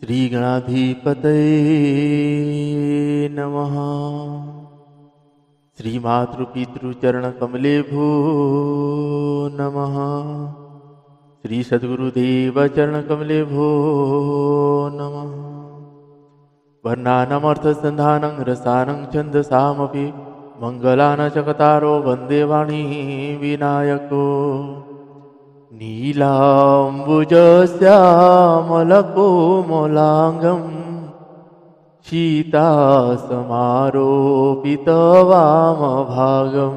श्रीगणाधिपतये नमः। श्रीमातृपितृचरणकमलेभ्यो नमः। श्री सद्गुरुदेवचरणकमलेभ्यो नमः। वर्णानामर्थसन्धानं रसानं छन्दसामपि मङ्गलानचकतारो वन्दे वाणी विनायको। नीलाम्बुजश्यामलकोमलाङ्गं सीतासमारोपितवामभागं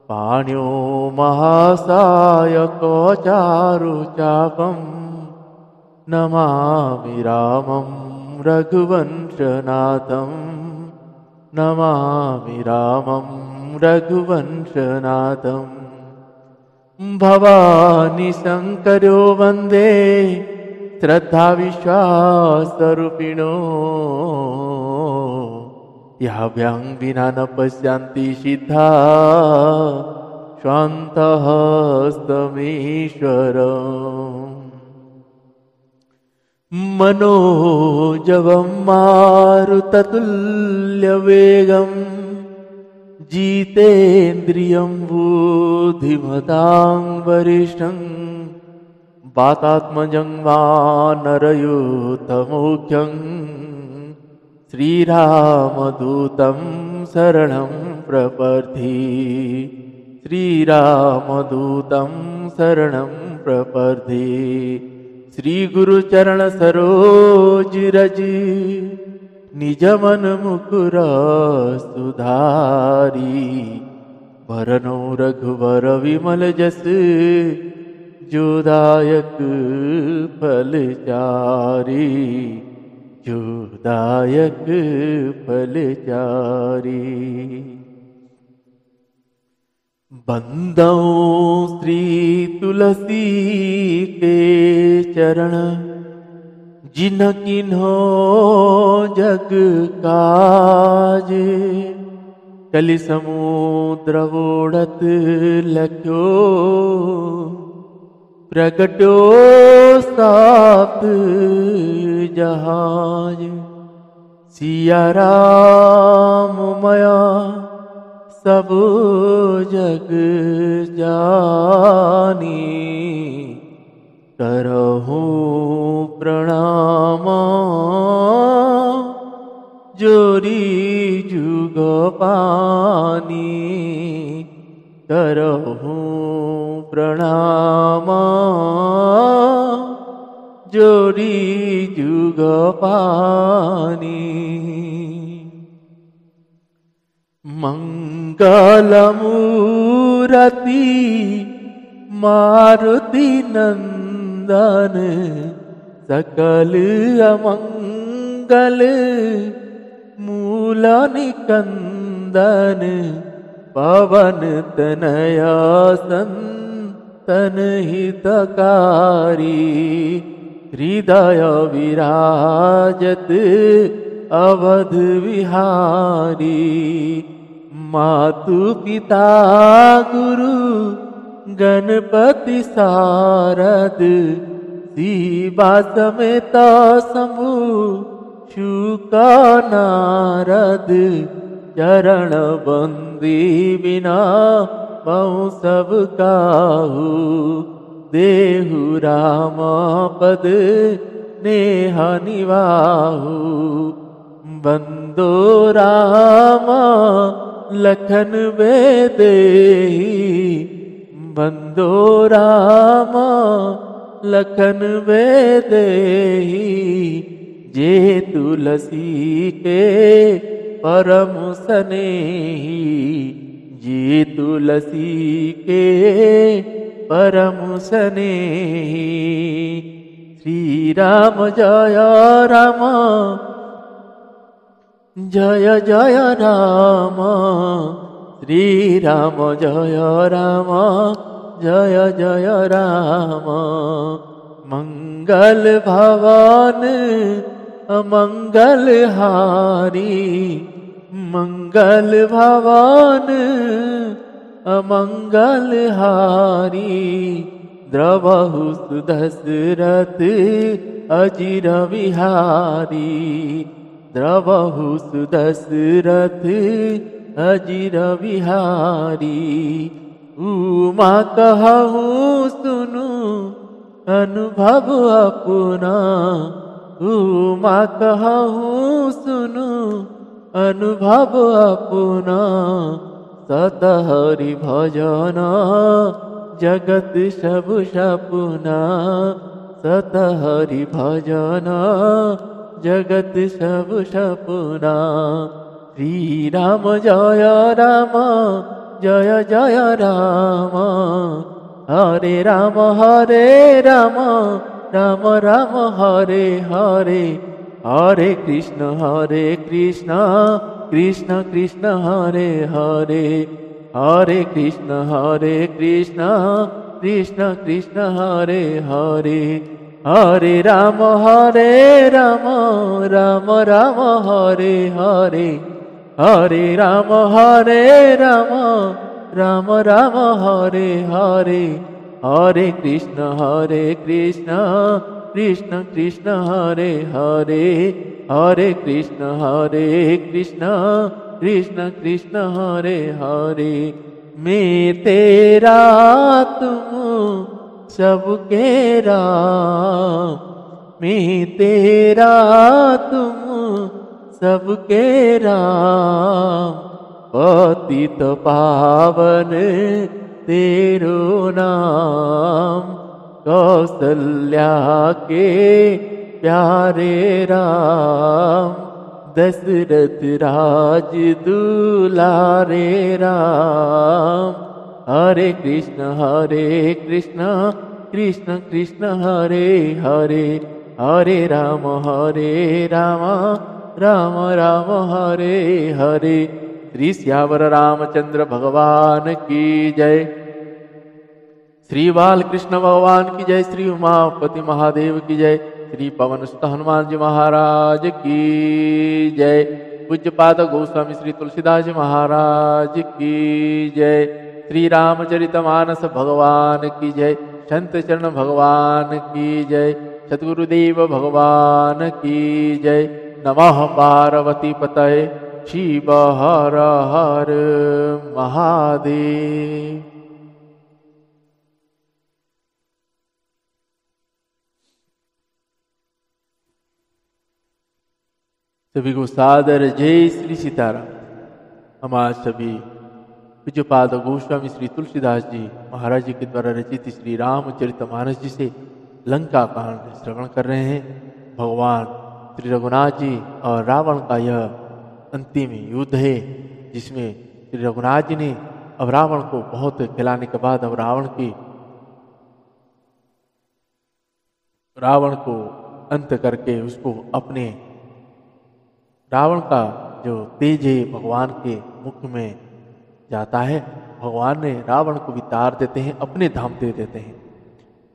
पाण्यो महासायकचारुचापं नमामि रामं रघुवंशनाथं। नमामि रामं रघुवंशनाथम्। भवानी शंकरो वंदे श्रद्धा विश्वासरूपिणो। याभ्यां विना न पश्यन्ति सिद्धा स्वान्तहस्तमीश्वर। मनोजवं मारुततुल्यवेगं जितेन्द्रियं बुद्धिमतां वरिष्ठं। वातात्मजं वानरयूथमुख्यं श्रीरामदूतं शरणं प्रपद्ये। श्रीरामदूतं शरणं प्रपद्ये। श्रीगुरुचरण सरोज रज निज मन मुकुर सुधारी। वरनो रघुवर विमल जस जोदायक फलचारी। जोदायक फलचारी। बंदौ श्री तुलसी के चरण जिन किन्हो जग काज। कलि समुद्र ओढ़त लख्यो प्रगटो सात जहाज। सिया राम मया सब जग जानी। करहूं प्रणाम जोरी जुग पानी। करहूं प्रणाम जोरी जुग पानी। मंगलमूर्ति मारुति नंदन सकल अमंगल मूल निकंदन। पवन तनया संतन हितकारी। हृदय विराजत अवध विहारी। मातु पिता गुरु गणपति सारद। शिवा समेत शंभु शुक नारद। चरण बंदी बिना बहु सब काहू। देहु राम पद नेह निवाहु। बंदो राम लखन बेदेही। बंदो राम लखन बेदेही। जे तुलसी के परम स्नेही। जे तुलसी के परम स्नेही। श्री राम जय राम जय जय राम। श्री राम जय राम जय जय राम। मंगल भवन अमंगल हारी। मंगल भवन अमंगल हारी। द्रवहु सुदशरथ अजिर विहारी। द्रवहु सुदशरथ अजिर विहारी। उमा कहूँ सुनु अनुभव अपना। उमा कहूँ सुनु अनुभव अपना। सत हरि भजन जगत सब सपना। सत हरि भजन जगत सब सपना। श्री राम जय राम जय जय राम। हरे राम राम राम हरे हरे। हरे कृष्ण कृष्ण कृष्ण हरे हरे। हरे कृष्ण कृष्ण कृष्ण हरे हरे। हरे राम राम राम हरे हरे। हरे राम राम राम हरे हरे। हरे कृष्ण कृष्ण कृष्ण हरे हरे। हरे कृष्ण कृष्ण कृष्ण हरे हरे। मैं तेरा तुम सबके राम। मैं तेरा तुम सबके राम। पतित पावन तेरो नाम। कौसल्या के प्यारे राम। दशरथ राज दुलारे राम। हरे कृष्ण कृष्ण कृष्ण हरे हरे। हरे राम राम राम हरे हरे। श्री श्यावर रामचंद्र भगवान की जय। श्री बालकृष्ण भगवान की जय। श्री उमापति महादेव की जय। श्री पवन सुत हनुमान जी महाराज की जय। पूज्यपाद गोस्वामी श्री तुलसीदास जी महाराज की जय। श्री रामचरितमानस भगवान की जय। संत चरण भगवान की जय। सद्गुरुदेव भगवान की जय। नमः पार्वती पतये शिव हर हर महादेव। सभी को सादर जय श्री सीताराम। हम आज सभी पूज्यपाद गोस्वामी श्री तुलसीदास जी महाराज जी के द्वारा रचित श्री रामचरितमानस जी से लंका कांड श्रवण कर रहे हैं। भगवान श्री रघुनाथ जी और रावण का यह अंतिम युद्ध है, जिसमें श्री रघुनाथ जी ने अब रावण को बहुत खिलाने के बाद अब रावण को अंत करके उसको अपने रावण का जो तेज है भगवान के मुख में जाता है। भगवान ने रावण को भी तार देते हैं, अपने धाम दे देते हैं।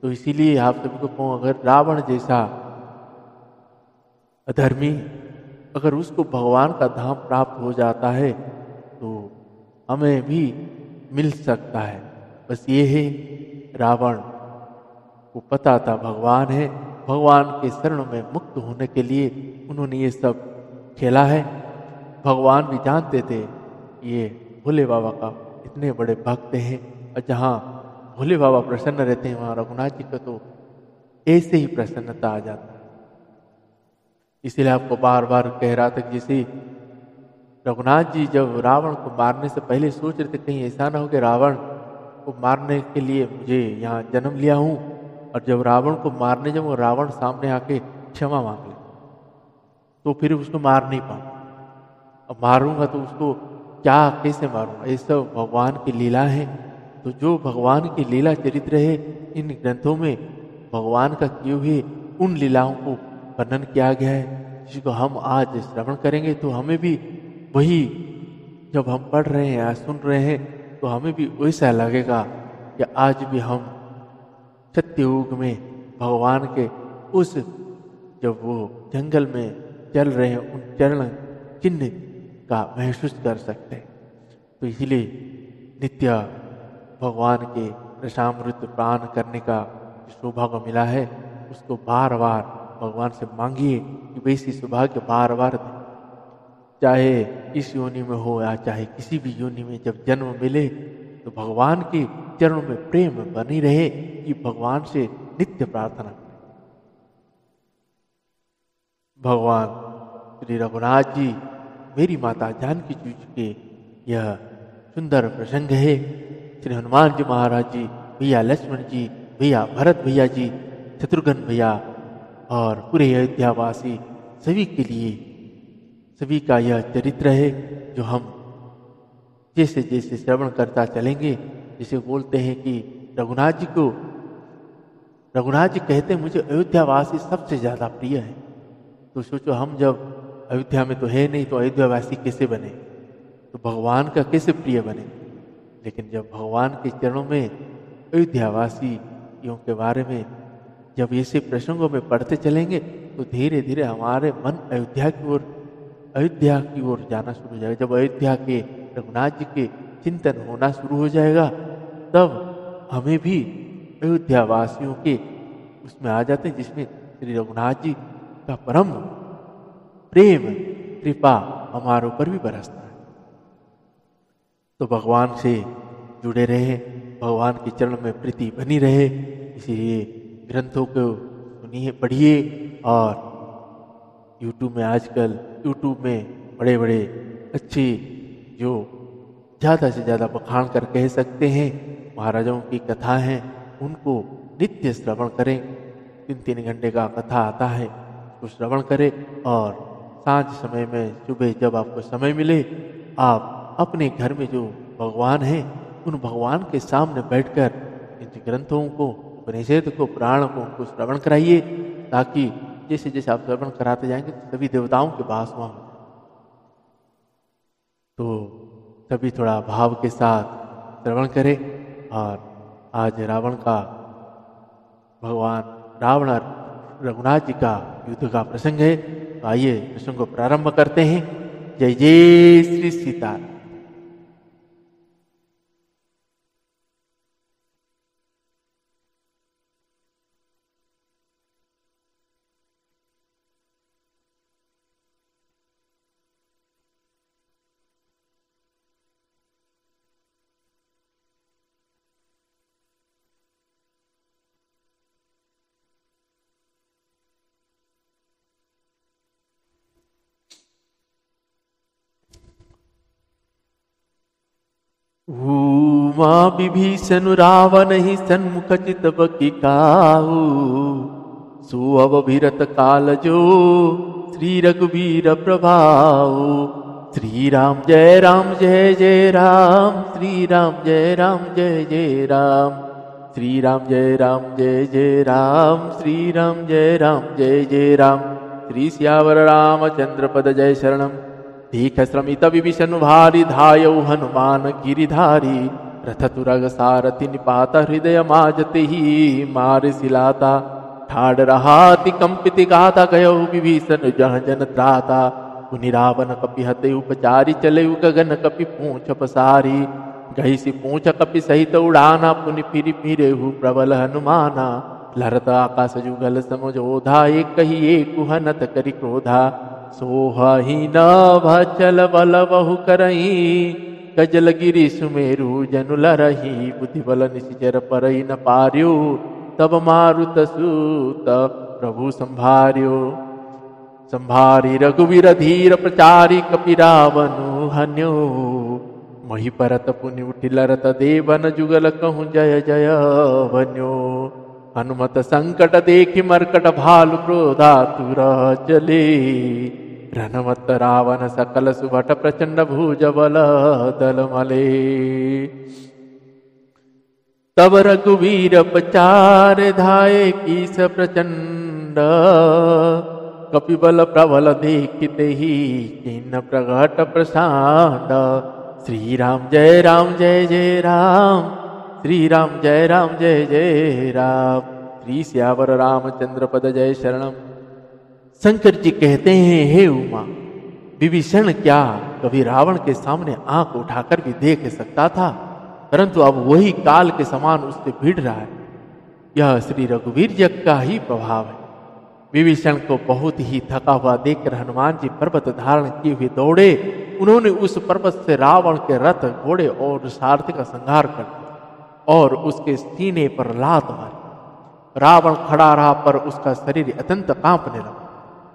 तो इसीलिए आप सभी को कहूँ, अगर रावण जैसा अधर्मी अगर उसको भगवान का धाम प्राप्त हो जाता है तो हमें भी मिल सकता है। बस ये है, रावण को पता था भगवान है, भगवान के शरण में मुक्त होने के लिए उन्होंने ये सब खेला है। भगवान भी जानते थे ये भोले बाबा का इतने बड़े भक्त हैं, और जहाँ भोले बाबा प्रसन्न रहते हैं वहाँ रघुनाथ जी का तो ऐसे ही प्रसन्नता आ जाती है। इसलिए आपको बार बार कह रहा था कि जैसे रघुनाथ जी जब रावण को मारने से पहले सोच रहे थे कहीं ऐसा ना हो कि रावण को मारने के लिए मुझे यहाँ जन्म लिया हूँ, और जब रावण को मारने जब वो रावण सामने आके क्षमा मांग ले तो फिर उसको मार नहीं पाऊँ। अब मारूंगा तो उसको क्या कैसे मारूंगा? ये सब भगवान की लीला है। तो जो भगवान की लीला चरित्र है, इन ग्रंथों में भगवान का किए हुए उन लीलाओं को वर्णन किया गया है, जिसको हम आज श्रवण करेंगे तो हमें भी वही, जब हम पढ़ रहे हैं या सुन रहे हैं तो हमें भी वैसा लगेगा कि आज भी हम सत्ययुग में भगवान के उस, जब वो जंगल में चल रहे हैं, उन चरण चिन्ह का महसूस कर सकते हैं। तो इसलिए नित्य भगवान के रसामृत पान करने का जो सौभाग्य मिला है, उसको बार बार भगवान से मांगिए कि वैसी सौभाग्य बार बार दें। चाहे इस योनि में हो या चाहे किसी भी योनि में जब जन्म मिले तो भगवान के चरणों में प्रेम बनी रहे, कि भगवान से नित्य प्रार्थना करें। भगवान श्री रघुनाथ जी मेरी माता जानकी जी के यह सुंदर प्रसंग है। श्री हनुमान जी महाराज जी, भैया लक्ष्मण जी, भैया भरत भैया जी, शत्रुघ्न भैया और पूरे अयोध्यावासी सभी के लिए, सभी का यह चरित्र है जो हम जैसे जैसे श्रवण करता चलेंगे। जिसे बोलते हैं कि रघुनाथ जी कहते हैं मुझे अयोध्यावासी सबसे ज़्यादा प्रिय है। तो सोचो, हम जब अयोध्या में तो है नहीं तो अयोध्यावासी कैसे बने, तो भगवान का कैसे प्रिय बने। लेकिन जब भगवान के चरणों में अयोध्यावासियों के बारे में जब ऐसे प्रसंगों में पढ़ते चलेंगे तो धीरे धीरे हमारे मन अयोध्या की ओर जाना शुरू हो जाएगा। जब अयोध्या के रघुनाथ जी के चिंतन होना शुरू हो जाएगा तब हमें भी अयोध्यावासियों के उसमें आ जाते हैं, जिसमें श्री रघुनाथ जी का परम प्रेम कृपा हमारे ऊपर भी बरसता है। तो भगवान से जुड़े रहे, भगवान के चरण में प्रीति बनी रहे। इसीलिए ग्रंथों को सुनिए, पढ़िए। और यूट्यूब में बड़े बड़े अच्छे जो ज़्यादा से ज़्यादा बखान कर कह सकते हैं महाराजाओं की कथा हैं, उनको नित्य श्रवण करें। 3-3 घंटे का कथा आता है, उसको श्रवण करें। और सांझ समय में, सुबह जब आपको समय मिले, आप अपने घर में जो भगवान हैं उन भगवान के सामने बैठकर इन ग्रंथों को, उपनिषद को, पुराण को उनको श्रवण कराइए, ताकि जैसे जैसे आप श्रवण कराते जाएंगे तो सभी देवताओं के पास वहाँ तो सभी थोड़ा भाव के साथ श्रवण करें। और आज रावण का, भगवान रावण रघुनाथ जी का युद्ध का प्रसंग है। तो आइए प्रसंग को प्रारंभ करते हैं। जय जय श्री सीताराम। उमा विभीषण रावण ही सन्मुख चितव की काहू, सो अवभिरत काल जो श्री रघुवीर प्रभाऊ। श्री राम जय राम जय जय राम, श्री राम जय राम जय जय राम, श्री राम जय राम जय जय राम, श्री राम जय राम जय जय राम। श्री सियावर रामचंद्र पद जय शरणम। देख श्रमित विभीषण भारी, धायौ हनुमान गिरिधारी। रथ तुरग सारथि निपात, हृदय माजते ही मार सिलाता। ठाड़ रहा अति कंपित गाता, गयो विभीषण जह जन त्राता। पुनि रावण कपि हते उपचारी, चले गगन कपि पूछ पसारी। गही सी पूछ कपि सहित उड़ाना, पुनि फिरे प्रबल हनुमाना। लहरत आकाश जुगल समझोधा, एक कही एक हनत करि क्रोधा। सोहि नभ चल बल बहु करही, गजल गिरि सुमेरु जनु लरही। बुद्धि बल निशिचर परई न पार्यो, तब मारुत सूत प्रभु संभार्यो। संभारी रघुवीर धीर प्रचारी, कपि रावनु हन्यो। मही परत पुनि उठि लरत, देवन जुगल कहूँ जय जय वन्यो। हनुमत संकट देखि मरकट, भालु क्रोधातुर चले। रणमत रावण सकल सुभट, प्रचंड भुज बल दल मले। तब रघुवीर पचार, धाये कीस प्रचंड। कपिबल प्रबल देखते ही, किन्न प्रगट प्रसाद। श्री राम जय जय राम, श्री राम जय जय राम। श्री सियावर रामचंद्र पद जय शरणम। शंकर जी कहते हैं, हे उमा, विभीषण क्या कभी रावण के सामने आंख उठाकर भी देख सकता था, परंतु अब वही काल के समान उससे भिड़ रहा है। यह श्री रघुवीर जी का ही प्रभाव है। विभीषण को बहुत ही थका हुआ देखकर हनुमान जी पर्वत धारण किए हुए दौड़े। उन्होंने उस पर्वत से रावण के रथ, घोड़े और सारथी का संहार कर दिया और उसके सीने पर लात मारी। रावण खड़ा रहा पर उसका शरीर अत्यंत कांपने लगा।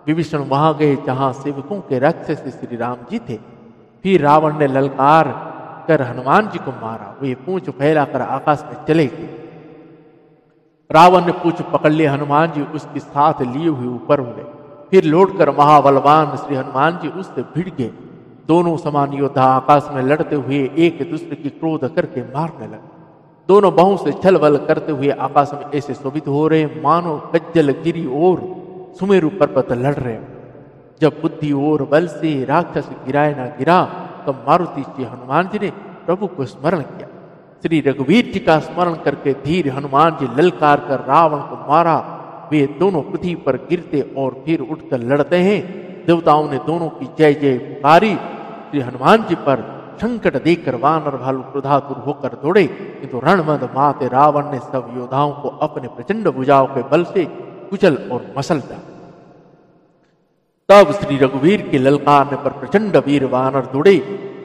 विभीषण वहां गए जहां सेवकों के राक्षस श्री राम जी थे। फिर रावण ने ललकार कर हनुमान जी को मारा। वे पूंछ फैलाकर आकाश में चले गए। रावण ने पूंछ पकड़ लिया। हनुमान जी उसके साथ लिए हुए ऊपर उड़े। फिर लौटकर महाबलवान श्री हनुमान जी उससे भिड़ गए। दोनों समान योद्धा आकाश में लड़ते हुए एक दूसरे की क्रोध करके मारने लगे। दोनों बाहों से छल बल करते हुए आकाश में ऐसे शोभित हो रहे मानो कज्जल गिरी और सुमेरु पर्वत लड़ रहे। जब बुद्धि और बल से राक्षस गिराए ना गिरा तब मारुति श्री हनुमान जी ने प्रभु को स्मरण किया। श्री रघुवीर जी का स्मरण करके धीर हनुमान जी ललकार कर रावण को मारा। वे दोनों पृथ्वी पर गिरते और फिर उठकर लड़ते हैं। देवताओं ने दोनों की जय जय पुकारी। श्री हनुमान जी पर संकट देखकर वानर भालू क्रोधातुर होकर दौड़े, किंतु रणमद माते रावण ने सब योद्धाओं को अपने प्रचंड भुजाओं के बल से कुचल और मसल डाला। तब श्री रघुवीर के ललकारने पर प्रचंड वीर वानर दौड़े।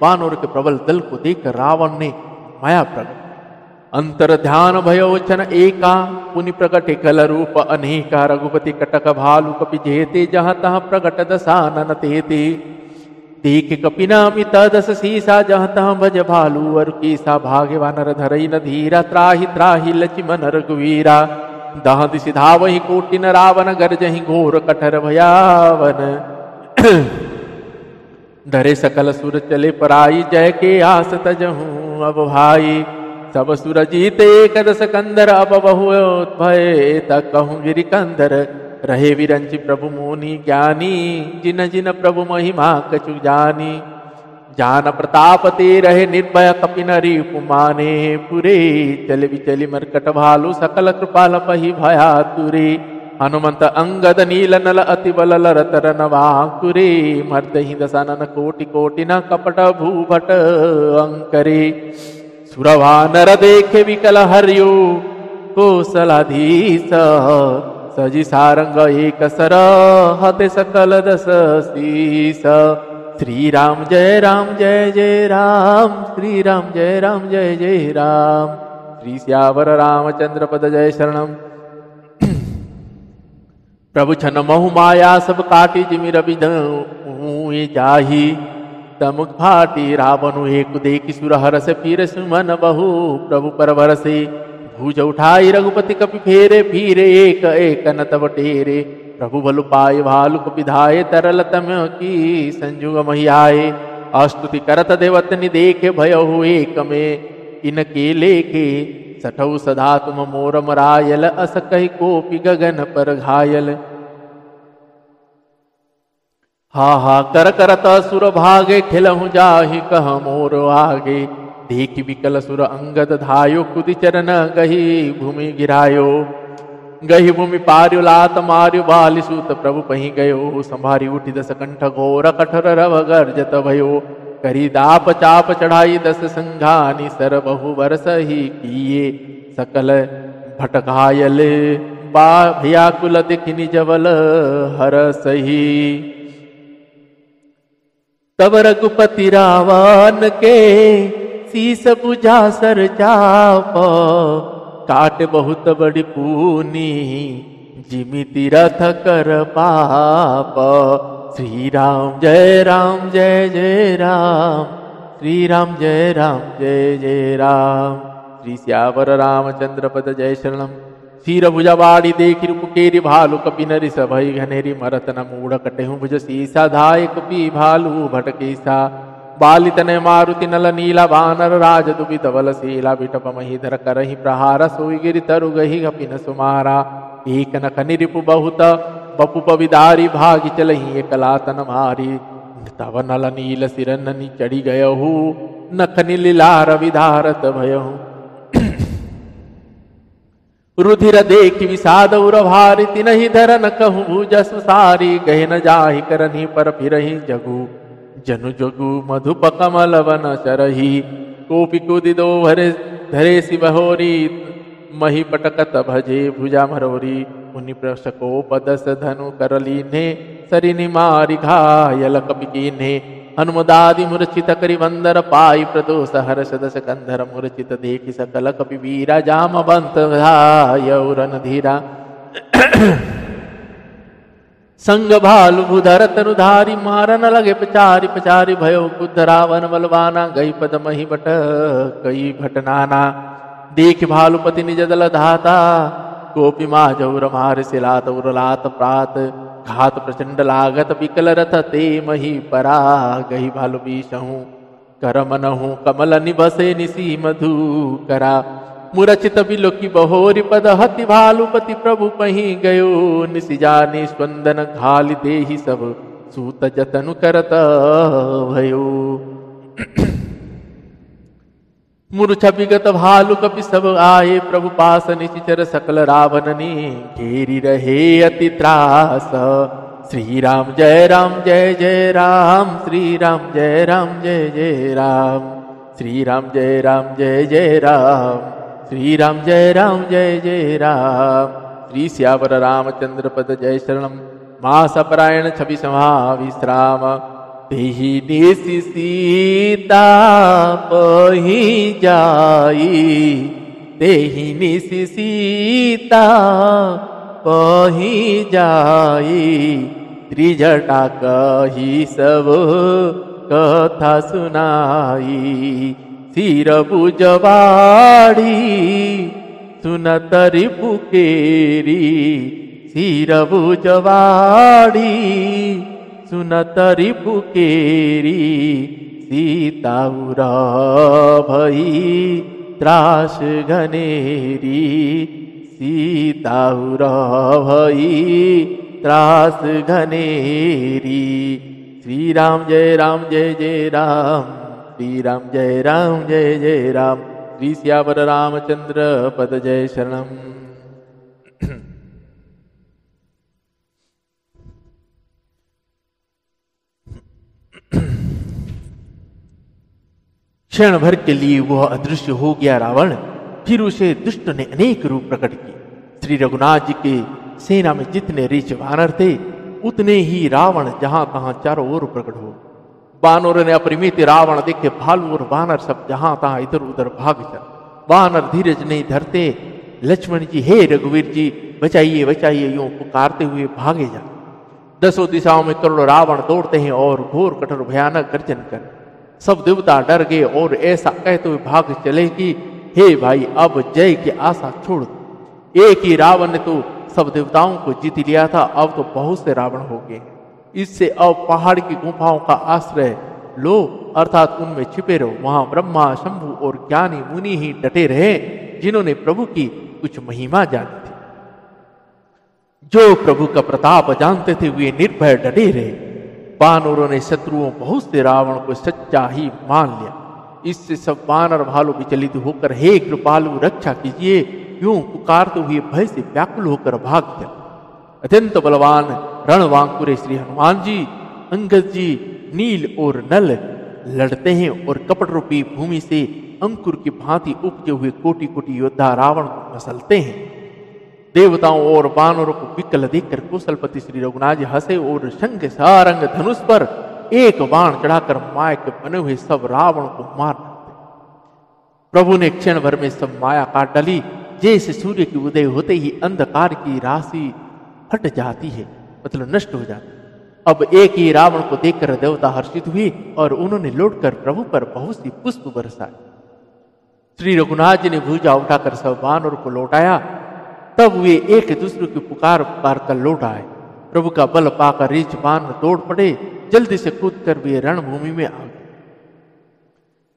वानर के प्रबल दल को देखकर रावण ने माया प्रकट। अंतर ध्यान भयोचन एका पुनि प्रकटे कल रूप अनेका। रघुपति कटक भालू कपि जेते जहाँ तहाँ प्रकट दशानन तेते। देख कपिनामित दस सीसा जहाँ तहाँ भज भालू और कीसा। भाग्य वानर धरई न धीरा त्राहि त्राहि लक्ष्मण रघुवीरा। दह दिशि धावहि कोटिन रावण गर्जहि घोर कठर भयावन। धरे सकल सुर चले पराई जय के आस तजहूं अब भाई। सब सुर जीते कदस कंदर अब बहु भय तक कहूँ गिरि कंदर। रहे विरंचि प्रभु मोनि ज्ञानी जिन जिन प्रभु महिमा कछु जानी। जान प्रताप ते रहे निर्भय कपिनरी उपमाने पुरे। चल विचलि मरकट भालू सकल कृपाल पहि भया तुरे। हनुमंत अंगद नील नल अति बल लरतर नवाकुरे। मर्दहि दशानन कोटि कोटि न कपट भूभट अंकरे। सुरवानर देखे विकल हरियो कौशलाधीश। सजी सारंग एक सर हते सकल दस शीस। श्री राम जय जय राम। श्री राम जय जय राम। श्री श्यावर रामचंद्र पद जय शरणम। प्रभु छन महु माया सब काटी जिमि रवि जाही। तमुख फाटी रावणु एक देखि सुर हरस पीर सुमन बहु। प्रभु पर बरसे भुज उठाई रघुपति कपि फेरे। फिरे एक एक न तब टेरे। प्रभु बलु पाए भालु कपि धाये। तरल तम की संजुग महियाए। अस्तुति करत देवतनि देखे भयहु एक में इनके लेखे। सठौ सदा तुम मोर मरायल। अस कहि कोपि गगन पर घायल। हा कर करत सुर भागे। खिलहु जाहि कह मोर आगे। देखि विकल सुर अंगद धायो। कुदि चरण गही भूमि गिरायो। गही भूमि पार्यो लात मार्यो। बालि सूत प्रभु पहि गयो। संभारी उठि दस कंठ घोर कठोर रव गर्जत भयो। करी दाप चाप चढ़ाई दस संघानी। सर बहु बरस ही किए सकल भटकायल। भयाकुल दिखिनि जबल हर सही। तब रघुपति रावण के शीस बुझा सर चाप। काट बहुत बड़ी पूनी जिमिति रथ कर पाप। श्री राम जय जय राम। श्री राम जय जय राम। श्री श्यावर रामचंद्र पद जय शरणम। क्षीर भुजा बाड़ी देखि रूपकेरी। भालू कपि नरि सभई घनेरी। मरत न मूढ़ कटेहु भुज सीसा। धाय कपि भालू भटकेसा। बालित ने मारुति नल नीला। वानर राज दुबित बल शीला। बिटप महीधर करहि प्रहार। सोई गिरि तरु गही कपिन सुमारा। एक नख निरिपु बहुत बपुप विदारी। भागी चलहि एकला तन मारी। तव नल नील सिर ननि चढ़ी गयहु। नख नीलार विधारत भयहु। रुधिर देखि विषाद उर भारी। तिनहि धरन कहूँ भुजस सारी। गहे न जाहि करनि पर फिरहि जगु। जनु जगु मधुप कमल वन चरही। कोपि कुदिदो धरे शिवहोरी। मही पटकत भजे भुजा मरोरी मुनि प्रशकोपदस धनु करलीने सरिनि मारि घायल कपिकीने हनुमदादि मूर्छित करि वंदर पाई प्रदोष हर्ष दश कंधर मूर्छित देखि सकल कपि वीरा जामवंत धायौरन धीरा संग भालु भूधर तनुधारी मारन लगे पचारि पचारि भयो बुद्ध रावण बलवाना गई पद मही बट कई भटनाना देख भालुपति निज दल धाता गोपी मा जौर मार सिलात उरलात प्रात घात प्रचंड लागत विकल रथ ते मही परा गही भालु बीसहूँ कर मनहु कमल निबसे निसी मधु करा मूर्छित बिलोकी बहोरि पद हति भालुपति प्रभु पही गयो निसिजानि स्पंदन घालि देहि सब सूत जतनु करत भयो मूर्छा विगत भालु कपि सब आए प्रभु पास निशिचर सकल रावणनी घेरी रहे अति त्रास श्री राम जय जय राम श्री राम जय जय राम श्री राम जय राम श्री राम जय राम श्री श्यावर रामचंद्र पद जय शरणम मास परायण छवि समा विश्राम तेहि निसि सीता पही जाई तेहि निसि सीता पही जाई त्रिजटा कही सब कथा सुनाई सिर बुजवाड़ी सुनतरि पुकेरी सिर बुजवाड़ी सुनतरि पुकेरी सीताउरा भई त्रास घनेरी सीताउरा भई त्रास घनेरी श्री राम जय राम श्री राम जय राम श्री श्यावर रामचंद्र पद जय शरणम। क्षण भर के लिए वह अदृश्य हो गया रावण। फिर उसे दुष्ट ने अनेक रूप प्रकट किए। श्री रघुनाथ जी के सेना में जितने रीच वानर थे उतने ही रावण जहां तहां चारों ओर प्रकट हो। वानरों ने अपरिमित रावण देखे भालू और वानर सब जहां तहां इधर उधर भाग चल। वानर धीरज नहीं धरते। लक्ष्मण जी हे रघुवीर जी बचाइए बचाइए यूं पुकारते हुए भागे जा। दसों दिशाओं में करोड़ों रावण दौड़ते हैं और घोर कठोर भयानक गर्जन कर सब देवता डर गए और ऐसा कहते हुए भाग चले कि हे भाई अब जय की आशा छोड़ दो। एक ही रावण ने तो सब देवताओं को जीत लिया था, अब तो बहुत से रावण हो गए। इससे अब पहाड़ की गुफाओं का आश्रय लो अर्थात उनमें छिपे रहो। वहां ब्रह्मा शंभु और ज्ञानी मुनि ही डटे रहे जिन्होंने प्रभु की कुछ महिमा जानी थी। जो प्रभु का प्रताप जानते थे वे निर्भय डटे रहे। वानरों ने शत्रुओं बहुत से रावण को सच्चा ही मान लिया। इससे सब वानर भालू विचलित होकर हे कृपालु रक्षा कीजिए यूं पुकारते हुए भय से व्याकुल होकर भाग गया। अत्यंत बलवान रणवांकुरे श्री हनुमान जी अंगद जी नील और नल लड़ते हैं और कपट रूपी भूमि से अंकुर की भांति उपजे हुए कोटि कोटि योद्धा रावण को मसलते हैं। देवताओं और वानरों को विकल देखकर कौशलपति श्री रघुनाथ जी हंसे और शंख सारंग धनुष पर एक बाण चढ़ाकर माया के बने हुए सब रावण को मार डालते। प्रभु ने क्षण भर में सब माया काट डाली। जैसे सूर्य के उदय होते ही अंधकार की राशि हट जाती है मतलब नष्ट हो जाती। अब एक ही रावण को देखकर देवता हर्षित हुए और उन्होंने लौटकर प्रभु पर बहुत सी पुष्प बरसाए। श्री रघुनाथ जी ने भुजा उठाकर सब वानरों को लौटाया। तब वे एक दूसरे की पुकार पुकार कर लौट आए। प्रभु का बल पाकर रीछ वानर दौड़ पड़े। जल्दी से कूदकर वे रणभूमि में आ गए।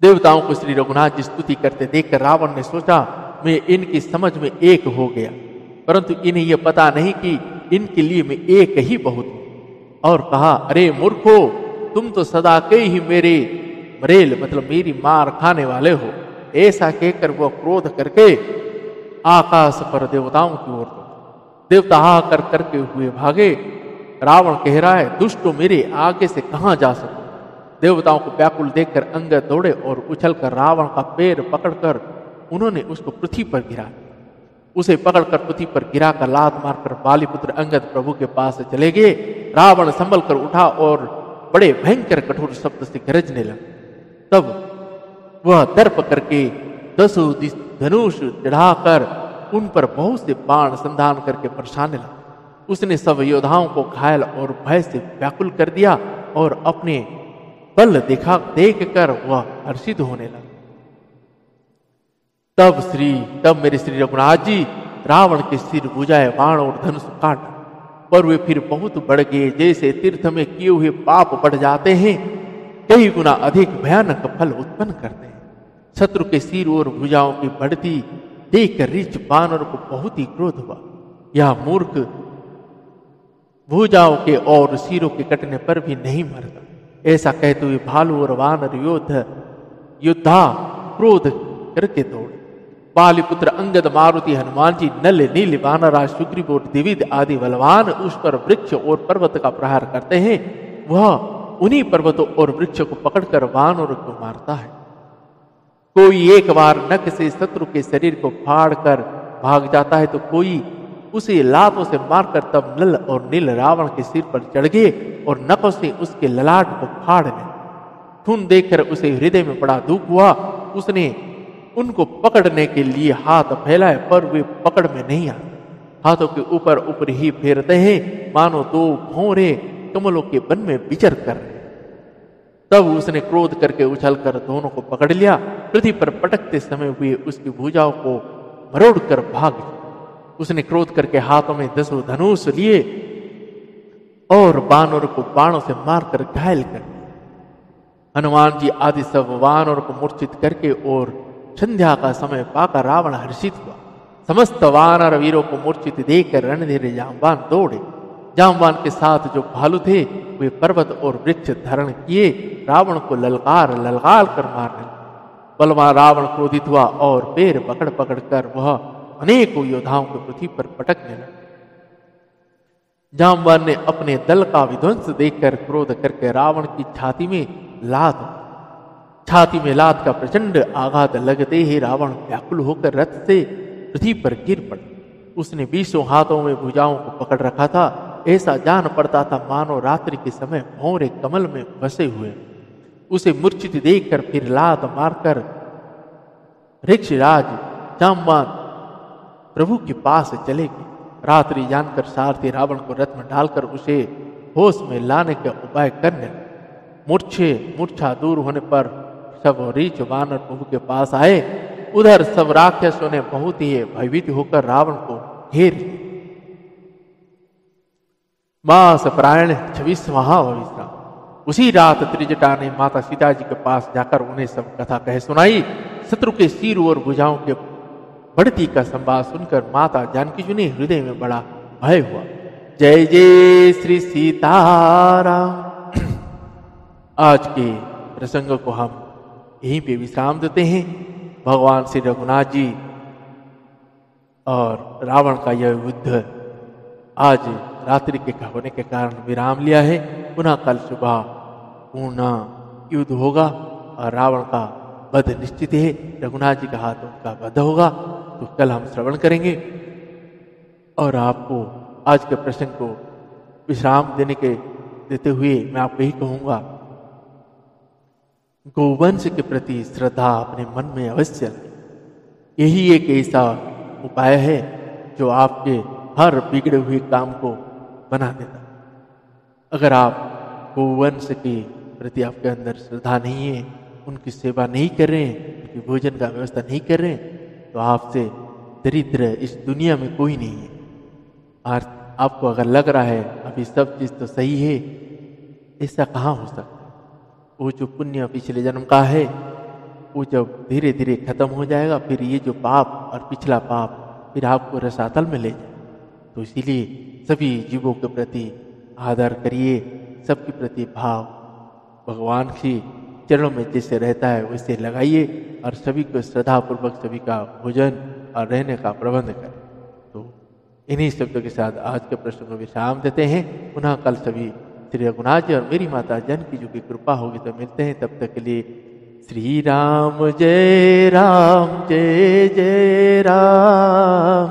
देवताओं को श्री रघुनाथ जी स्तुति करते देखकर रावण ने सोचा मैं इनकी समझ में एक हो गया, परंतु इन्हें यह पता नहीं कि इनके लिए मैं एक ही बहुत हूं। और कहा अरे मूर्खो तुम तो सदा के ही मेरे मरेल मतलब मेरी मार खाने वाले हो। ऐसा कहकर वह क्रोध करके आकाश पर देवताओं की ओर देवता हाहाकार करके हुए भागे। रावण कह रहा है दुष्टों मेरे आगे से कहां जा सकते। देवताओं को व्याकुल देखकर अंगद दौड़े और उछलकर रावण का पैर पकड़कर उन्होंने उसको पृथ्वी पर गिरा। उसे पकड़कर पृथ्वी पर गिराकर लात मारकर बालीपुत्र अंगद प्रभु के पास चले गए। रावण संभल कर उठा और बड़े भयंकर कठोर शब्द से गरजने लगा। तब वह दर्प करके 10 धनुष चढ़ाकर उन पर बहुत से बाण संधान करके बरसाने लगा। उसने सब योद्धाओं को घायल और भय से व्याकुल कर दिया और अपने बल देख कर वह हर्षित होने लगा। तब मेरे श्री रघुनाथ जी रावण के सिर बुझाए बाण और धनुष काट, पर वे फिर बहुत बढ़ गए। जैसे तीर्थ में किए हुए पाप बढ़ जाते हैं, कई गुना अधिक भयानक फल उत्पन्न करते हैं। शत्रु के सिर और भुजाओं की बढ़ती देखकर ऋच बानर को बहुत ही क्रोध हुआ। यह मूर्ख भुजाओं के और सिरों के कटने पर भी नहीं मरता। ऐसा कहते हुए भालू और वानर योद्धा क्रोध करके दौड़े। बालीपुत्र अंगद, मारुति, हनुमान जी, नल, नील, वानराज, सुग्रीव और द्विविद आदि बलवान उस पर वृक्ष और पर्वत का प्रहार करते हैं। वह उन्हीं पर्वतों और वृक्ष को पकड़कर वानर को मारता है। कोई एक बार नख से शत्रु के शरीर को फाड़ कर भाग जाता है, तो कोई उसे लातों से मारकर तब नल और नील रावण के सिर पर चढ़ गए और नखों से उसके ललाट को फाड़ ले। खून देखकर उसे हृदय में बड़ा दुख हुआ। उसने उनको पकड़ने के लिए हाथ फैलाए, पर वे पकड़ में नहीं आते। हाथों के ऊपर ऊपर ही फेरते हैं, मानो 2 भौरे कमलों के वन में विचर कर रहे। तब उसने क्रोध करके उछलकर दोनों को पकड़ लिया। पृथ्वी पर पटकते समय हुए उसकी भुजाओं को मरोड़ कर भाग। उसने क्रोध करके हाथों में 10 धनुष लिए और वानर को बाणों से मारकर घायल कर दिया। हनुमान जी आदि सब वानर को मूर्छित करके और संध्या का समय पाकर रावण हर्षित हुआ। समस्त वानर वीरों को मूर्छित देखकर रणधीर जामवान दौड़े। जामवान के साथ जो भालू थे वे पर्वत और वृक्ष धारण किए रावण को ललकार कर मारने लगे। बलवान रावण क्रोधित हुआ और पैर पकड़ पकड़ कर वह अनेकों योद्धाओं को पृथ्वी पर पटकने लगा। जामवान ने अपने दल का विध्वंस देखकर क्रोध करके रावण की छाती में लात का प्रचंड आघात लगते ही रावण व्याकुल होकर रथ से पृथ्वी पर गिर पड़ा। उसने 20 हाथों में भुजाओं को पकड़ रखा था। ऐसा जान पड़ता था मानो रात्रि के समय भौरे कमल में बसे हुए। उसे मूर्छित देखकर फिर लात मारकर ऋक्षराज जामवान प्रभु के पास चले गए। रात्रि जानकर सारथी रावण को रथ में डालकर उसे होश में लाने का उपाय करने लगे। मूर्छा दूर होने पर सब रीच वानर प्रभु के पास आए। उधर सब राक्षसों ने बहुत ही भयभीत होकर रावण को घेर लिया। मास प्रायण 26वां विश्राम। उसी रात त्रिजटा ने माता सीता जी के पास जाकर उन्हें सब कथा कह सुनाई। शत्रु के सिर और भुजाओं के बढ़ती का संवाद सुनकर माता जानकी जी ने हृदय में बड़ा भय हुआ। जय जय श्री सीताराम। आज के प्रसंग को हम यहीं पे विश्राम देते हैं। भगवान श्री रघुनाथ जी और रावण का यह युद्ध आज रात्रि के होने के कारण विराम लिया है। पुनः कल सुबह पूर्ण युद्ध होगा और रावण का वध निश्चित है। रघुनाथ जी का हाथ उनका वध होगा, तो कल हम श्रवण करेंगे। और आपको आज के प्रसंग को विश्राम देते हुए मैं आपको यही कहूँगा, गोवंश के प्रति श्रद्धा अपने मन में अवश्य लाएं। यही एक ऐसा उपाय है जो आपके हर बिगड़े हुए काम को बना देता। अगर आप गोवंश के प्रति आपके अंदर श्रद्धा नहीं है, उनकी सेवा नहीं कर रहे हैं, उनकी भोजन का व्यवस्था नहीं कर रहे हैं, तो आपसे दरिद्र इस दुनिया में कोई नहीं है। और आपको अगर लग रहा है अभी सब चीज़ तो सही है, ऐसा कहाँ हो सकता है? वो जो पुण्य पिछले जन्म का है वो जब धीरे धीरे खत्म हो जाएगा, फिर ये जो पाप और पिछला पाप फिर आपको रसातल में ले जाए। तो इसीलिए सभी जीवों के प्रति आदर करिए, सबके प्रति भाव भगवान की चरणों में जैसे रहता है वैसे लगाइए और सभी को श्रद्धापूर्वक सभी का भोजन और रहने का प्रबंध करें। तो इन्हीं शब्दों के साथ आज के प्रश्न को विश्राम देते हैं। पुनः कल सभी श्री रघुनाथ जी और मेरी माता जानकी जी की कृपा होगी तो मिलते हैं। तब तक के लिए श्री राम जय जय राम।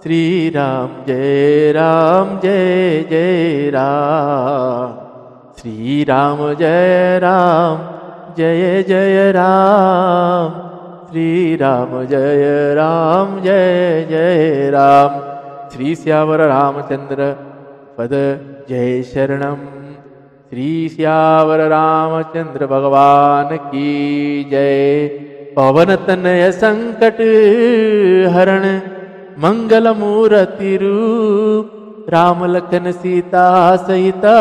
श्री राम जय जय राम। श्री राम जय जय राम। श्री राम जय जय राम। श्री श्यावर रामचंद्र पद जय शरणम। श्री श्यावर रामचंद्र भगवान की जय। पवन तनय संकट हरण मंगल मूर्ति रूप। राम लखन सीता सहिता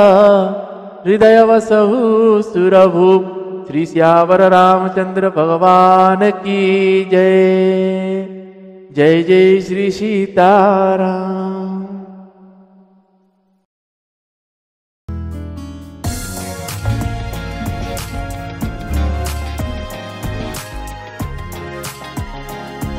हृदय वसहु सुरभूप। श्री श्यावर रामचंद्र भगवान की जय। जय जय श्री सीताराम।